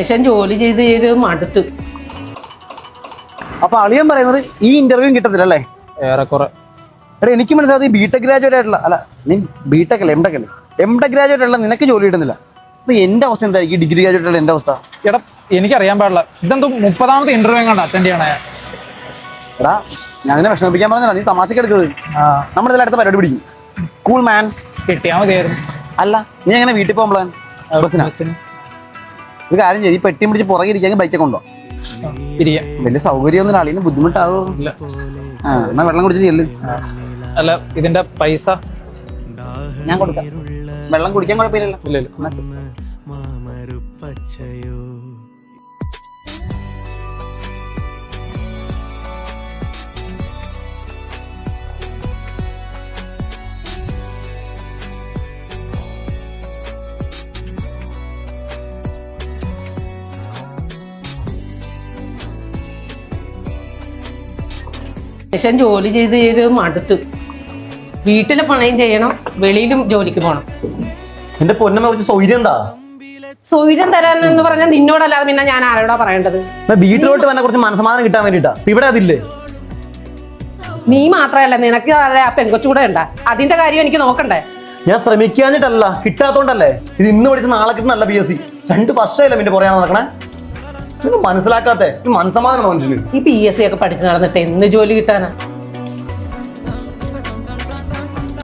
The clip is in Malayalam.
ശേഷം ജോലി ചെയ്ത് മടുത്ത്. അപ്പൊ അളിയൻ പറയുന്നത് ഈ ഇന്റർവ്യൂ കിട്ടത്തില്ല അല്ലേ? ഏറെക്കുറെ. എടാ എനിക്ക് മനസ്സിലായത് ഈ ബിടെക് ഗ്രാജുവേറ്റ് ആയിട്ടുള്ള അല്ല, നീ ബിടെക് അല്ലേ എംടെക് അല്ലേ, എംടെക് ഗ്രാജുവേറ്റ് ആയിട്ടുള്ള നിനക്ക് ജോലി കിട്ടുന്നില്ല. അപ്പൊ എന്റെ അവസ്ഥ എന്തായിരിക്കും? ഡിഗ്രി ഗ്രാജുവേറ്റ് ആയിട്ടുള്ള എന്റെ അവസ്ഥ? എടാ എനിക്കറിയാൻ പാടില്ല, ഇതെന്തോ 30ാമത്തെ ഇന്റർവ്യൂ കണ്ട അറ്റൻഡ് ചെയ്യണേ. എടാ ഞാൻ അതിനെ വിഷമിപ്പിക്കാൻ പറഞ്ഞാ നീ തമാശക്ക് എടുക്കുന്നത്. നമ്മുടെ ഇതിൽ അടുത്ത പരിപാടി പിടിക്കും. Cool man. കിട്ടിയാ മതിയായിരുന്നു. അല്ല നീ എങ്ങനെ വീട്ടിൽ പോകുമ്പോഴാൻ ബസ്സിനാ? ഒരു കാര്യം ചെയ്ത് ഈ പെട്ടി പിടിച്ച് പുറകെ ഇരിക്കാൻ ബൈക്കൊക്കെ ഉണ്ടോ? വലിയ സൗകര്യമൊന്നും അളിന് ബുദ്ധിമുട്ടാവോ? എന്നാ വെള്ളം കുടിച്ച് ചെല്ല്. അല്ല ഇതിന്റെ പൈസ ഞാൻ കൊടുക്കാം. വെള്ളം കുടിക്കാൻ കുഴപ്പമില്ലല്ലോ. ശേഷം ജോലി ചെയ്ത് മടുത്ത്. വീട്ടിലെ പണയും ചെയ്യണം, വെളിയിലും ജോലിക്ക് പോകണം. എന്റെ പൊന്നമ്മ കുറച്ച് സൗകര്യം എന്താ? സ്വൈര്യം തരാനെന്ന് പറഞ്ഞാൽ നിന്നോടല്ലാതെ പിന്നെ ഞാൻ ആരോടാ പറയേണ്ടത്? വീട്ടിലോട്ട് വന്നെ കുറച്ച് മനസ്സമാധാനം കിട്ടാൻ വേണ്ടിട്ടാ. ഇവിടെ അതില്ലേ? നീ മാത്രമല്ല, നിനക്ക് ആ പെങ്കൊച്ചൂടെ ഉണ്ടാ. അതിന്റെ കാര്യം എനിക്ക് നോക്കണ്ടേ? ഞാൻ ശ്രമിക്കാഞ്ഞിട്ടല്ല, കിട്ടാത്തോണ്ടല്ലേ. ഇത് ഇന്ന് പഠിച്ച നാളെ കിട്ടുന്നല്ല PSC. 2 വർഷമായില്ല പിന്നെ പറയാൻ നടക്കണേ. മനസ്സിലാക്കാത്ത മനസ്സമാധാനം. ഈ PSC ഒക്കെ പഠിച്ചു നടന്നിട്ട് എന്ന് ജോലി കിട്ടാനാ?